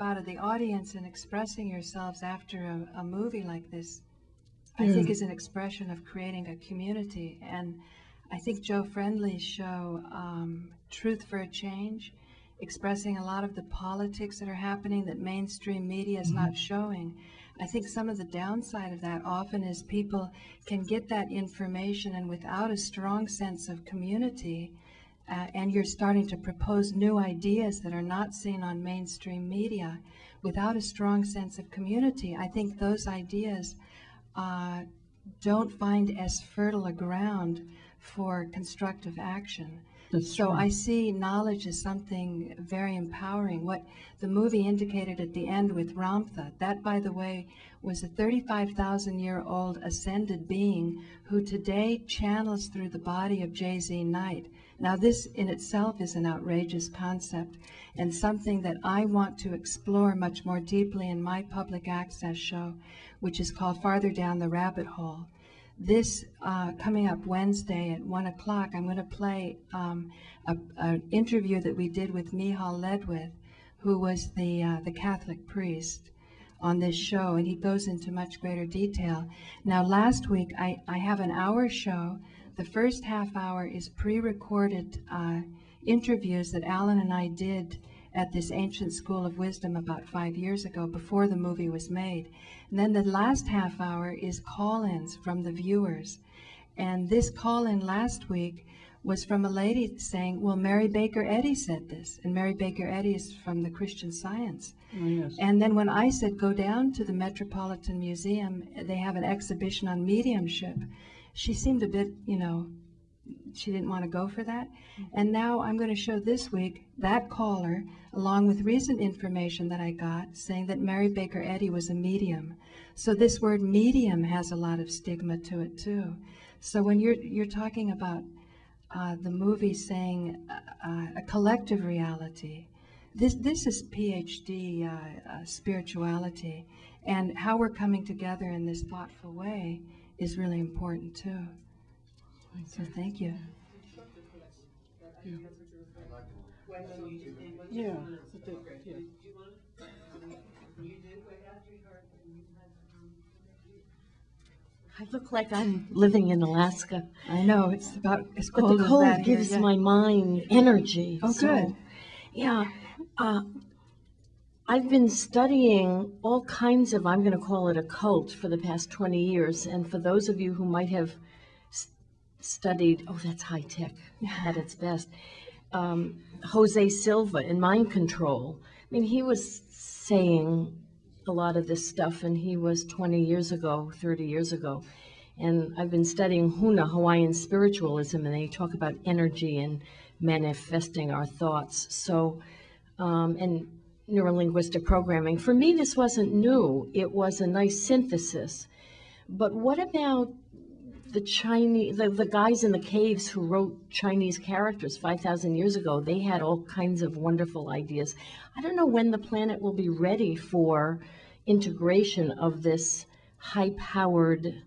out of the audience and expressing yourselves after a movie like this, I think is an expression of creating a community. And I think Joe Friendly's show, Truth for a Change, expressing a lot of the politics that are happening that mainstream media is not showing. I think some of the downside of that often is people can get that information, and without a strong sense of community, and you're starting to propose new ideas that are not seen on mainstream media, without a strong sense of community, I think those ideas don't find as fertile a ground for constructive action. So I see knowledge as something very empowering. What the movie indicated at the end with Ramtha, that, by the way, was a 35,000-year-old ascended being who today channels through the body of J.Z. Knight. Now, this in itself is an outrageous concept and something that I want to explore much more deeply in my public access show, which is called Farther Down the Rabbit Hole. This coming up Wednesday at 1 o'clock, I'm going to play an interview that we did with Michal Ledwith, who was the Catholic priest on this show, and he goes into much greater detail. Now, last week, I have an hour show. The first half hour is pre-recorded interviews that Alan and I did at this ancient school of wisdom about 5 years ago, before the movie was made. And then the last half hour is call-ins from the viewers. And this call-in last week was from a lady saying, well, Mary Baker Eddy said this. And Mary Baker Eddy is from the Christian Science. Oh, yes. And then when I said, go down to the Metropolitan Museum, they have an exhibition on mediumship, she seemed a bit, she didn't want to go for that. And now I'm going to show this week that caller, along with recent information that I got, saying that Mary Baker Eddy was a medium. So this word medium has a lot of stigma to it too. So when you're talking about the movie saying a collective reality, this is PhD spirituality, and how we're coming together in this thoughtful way is really important too. So thank you. Yeah. I look like I'm living in Alaska. I know, it's about as cold But the as cold that here, gives yeah. my mind energy. Oh, So, good. Yeah. I've been studying all kinds of, I'm going to call it a cult, for the past 20 years. And for those of you who might have studied, oh, that's high tech at its best, Jose Silva in Mind Control. I mean, he was saying a lot of this stuff, and he was 20 years ago, 30 years ago. And I've been studying Huna, Hawaiian spiritualism, and they talk about energy and manifesting our thoughts. So, and neurolinguistic programming. For me, this wasn't new. It was a nice synthesis. But what about the Chinese, the guys in the caves who wrote Chinese characters 5,000 years ago? They had all kinds of wonderful ideas. I don't know when the planet will be ready for integration of this high-powered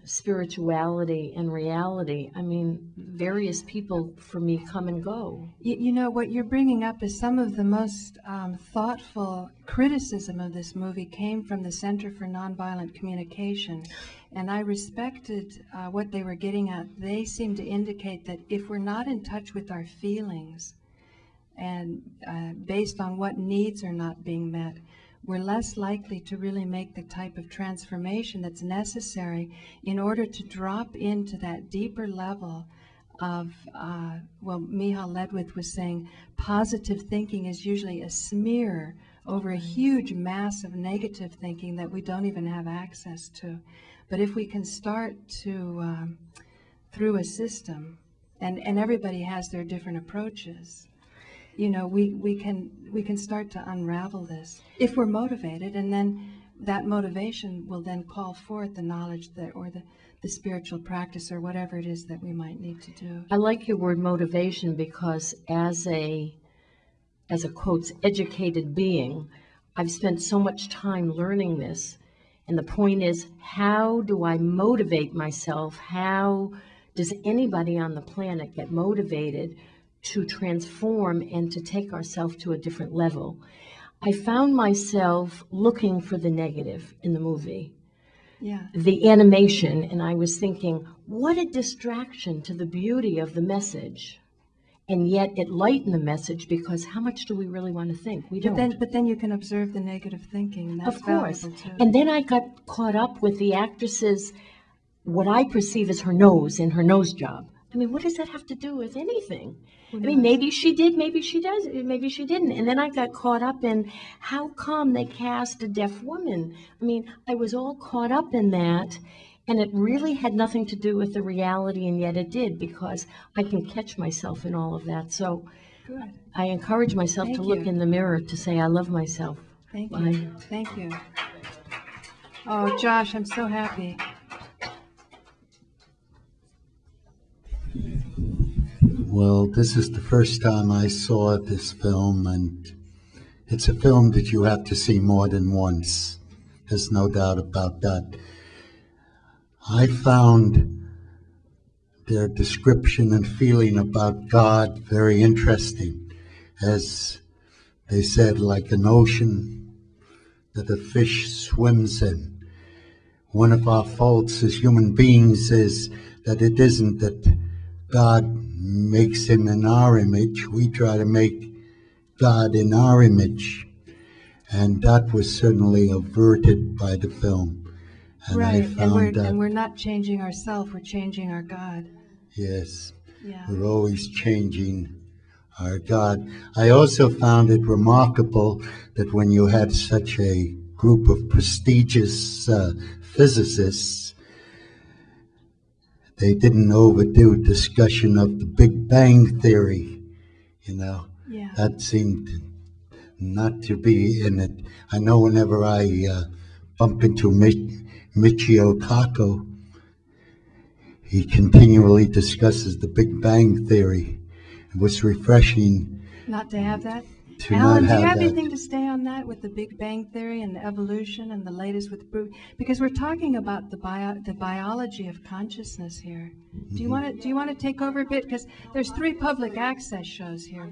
spirituality and reality. I mean, various people for me come and go. You know, what you're bringing up is some of the most thoughtful criticism of this movie came from the Center for Nonviolent Communication. And I respected what they were getting at. They seem to indicate that if we're not in touch with our feelings, and based on what needs are not being met, we're less likely to really make the type of transformation that's necessary in order to drop into that deeper level of, well, Michal Ledwith was saying, positive thinking is usually a smear over a huge mass of negative thinking that we don't even have access to. But if we can start to, through a system, and everybody has their different approaches, you know, we can start to unravel this if we're motivated, and then that motivation will then call forth the knowledge that, or the spiritual practice, or whatever it is that we might need to do. I like your word motivation, because as a quotes educated being, I've spent so much time learning this, and the point is, how do I motivate myself? How does anybody on the planet get motivated to transform and to take ourselves to a different level? I found myself looking for the negative in the movie. Yeah. The animation, and I was thinking, what a distraction to the beauty of the message. And yet it lightened the message, because how much do we really want to think? We don't. But then you can observe the negative thinking, and that's Of course. valuable too. And then I got caught up with the actress's, what I perceive as her nose and her nose job. I mean, what does that have to do with anything? I mean, maybe she did, maybe she does, maybe she didn't. And then I got caught up in how come they cast a deaf woman. I mean, I was all caught up in that, and it really had nothing to do with the reality, and yet it did, because I can catch myself in all of that. So Good. I encourage myself Thank to look you. in the mirror, to say I love myself. Thank Bye. you. Thank you. Oh, Josh, I'm so happy. Well, this is the first time I saw this film, and it's a film that you have to see more than once. There's no doubt about that. I found their description and feeling about God very interesting. As they said, like an ocean that a fish swims in. One of our faults as human beings is that it isn't that God makes him in our image. We try to make God in our image. And that was certainly averted by the film. And Right, I found and we're not changing ourselves, we're changing our God. yes, Yeah. we're always changing our God. I also found it remarkable that when you had such a group of prestigious physicists, they didn't overdo discussion of the Big Bang Theory. You know, Yeah. that seemed not to be in it. I know whenever I bump into Michio Kaku, he continually discusses the Big Bang Theory. It was refreshing Not to have that? to Alan, not do you have have that. anything to say on that with the Big Bang Theory and the evolution and the latest with Bruce? Because we're talking about the biology of consciousness here. Do you want to take over a bit? Because there's 3 public access shows here.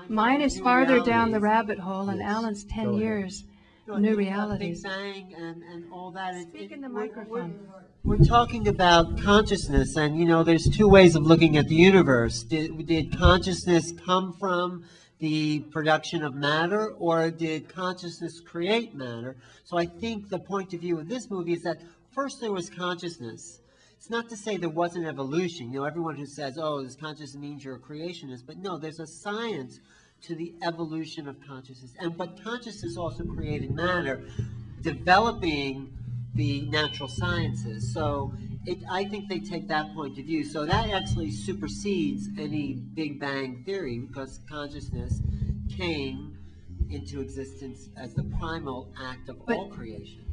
Mine is farther down the rabbit hole, and Yes. Alan's 10 Go ahead. years, No, new Big realities. Bang and all that. Speak in the microphone. We're talking about consciousness, and you know, there's 2 ways of looking at the universe. Did consciousness come from the production of matter, or did consciousness create matter? So I think the point of view of this movie is that first there was consciousness. It's not to say there wasn't evolution. You know, everyone who says, oh, this consciousness means you're a creationist, but no, there's a science to the evolution of consciousness. But consciousness also created matter, developing the natural sciences. So I think they take that point of view. So that actually supersedes any Big Bang theory, because consciousness came into existence as the primal act of all creation.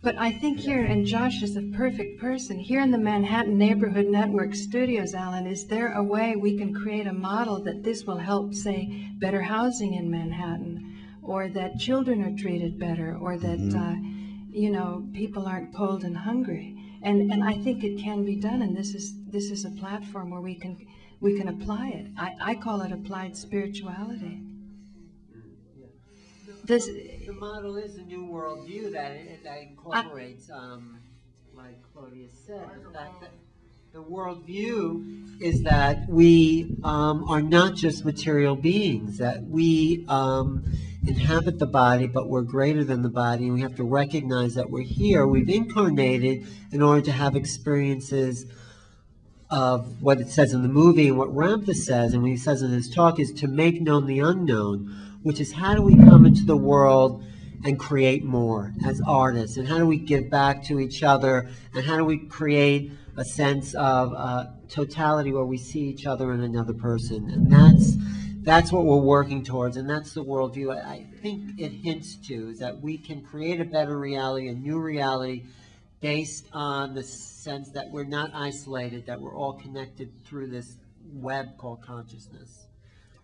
But I think here, and Josh is a perfect person, here in the Manhattan Neighborhood Network studios, Alan, is there a way we can create a model that this will help, say, better housing in Manhattan, or that children are treated better, or that, you know, people aren't cold and hungry? And I think it can be done, and this is a platform where we can apply it. I call it applied spirituality. The model is a new worldview that incorporates, like Claudia said, the fact that the worldview is that we are not just material beings, that we inhabit the body, but we're greater than the body, and we have to recognize that we're here. We've incarnated in order to have experiences of what it says in the movie, and what Ramtha says, and what he says in his talk, is to make known the unknown, which is how do we come into the world and create more as artists, and how do we give back to each other, and how do we create a sense of totality where we see each other in another person. And that's what we're working towards, and that's the worldview I think it hints to, is that we can create a better reality, a new reality, based on the sense that we're not isolated, that we're all connected through this web called consciousness.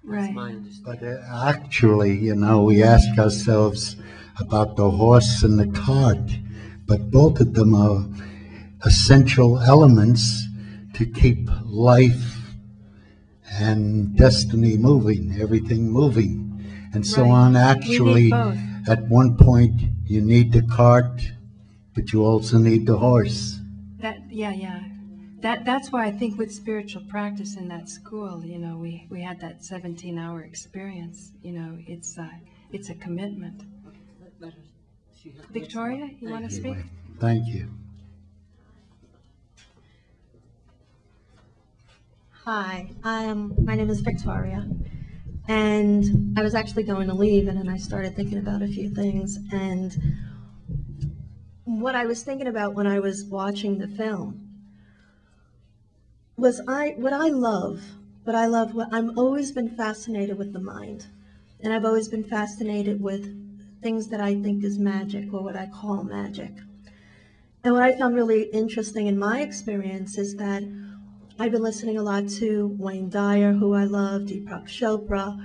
That's Right. my understanding. But actually, you know, we ask ourselves about the horse and the cart, but both of them are essential elements to keep life and destiny moving, everything moving. and so Right. on. We Actually, need both. at one point, you need the cart, but you also need the horse. Yeah. That's why I think with spiritual practice in that school, you know, we had that 17-hour experience. You know, it's a commitment. Victoria, you want to speak? Thank you. Hi, my name is Victoria, and I was actually going to leave, and then I started thinking about a few things, and what I was thinking about when I was watching the film was I've always been fascinated with the mind, and I've always been fascinated with things that I think is magic, or what I call magic. And what I found really interesting in my experience is that I've been listening a lot to Wayne Dyer, who I love, Deepak Chopra,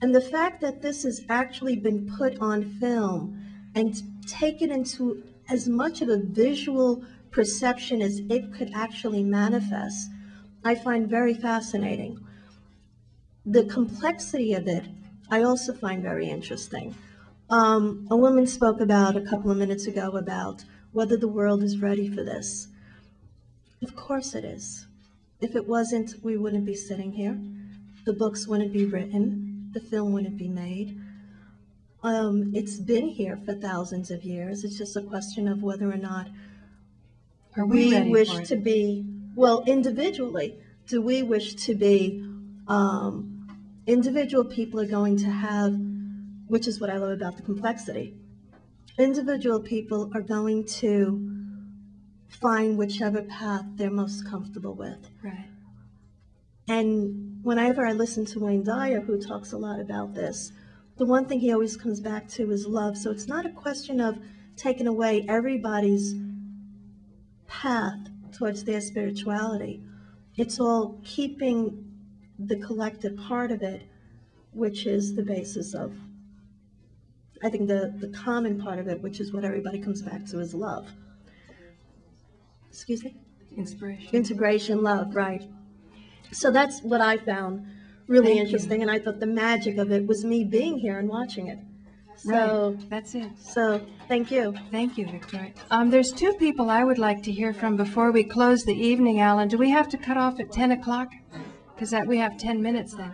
and the fact that this has actually been put on film and taken into as much of a visual perception as it could actually manifest, I find very fascinating. The complexity of it, I also find very interesting. A woman spoke about a couple of minutes ago about whether the world is ready for this. Of course it is. If it wasn't, we wouldn't be sitting here. The books wouldn't be written. The film wouldn't be made. It's been here for thousands of years. It's just a question of whether or not we ready wish for it? to be, well, individually, do we wish to be, individual people are going to have, which is what I love about the complexity. Individual people are going to find whichever path they're most comfortable with. Right. And whenever I listen to Wayne Dyer, who talks a lot about this, the one thing he always comes back to is love. So it's not a question of taking away everybody's path towards their spirituality. It's all keeping the collective part of it, which is the basis of, I think, the common part of it, which is what everybody comes back to, is love. Excuse me? Inspiration. Integration, love, right. So that's what I found really Thank you. interesting, and I thought the magic of it was me being here and watching it. So, Right. That's it. so thank you. Thank you, Victoria. There's two people I would like to hear from before we close the evening, Alan. Do we have to cut off at 10 o'clock? Because we have 10 minutes then.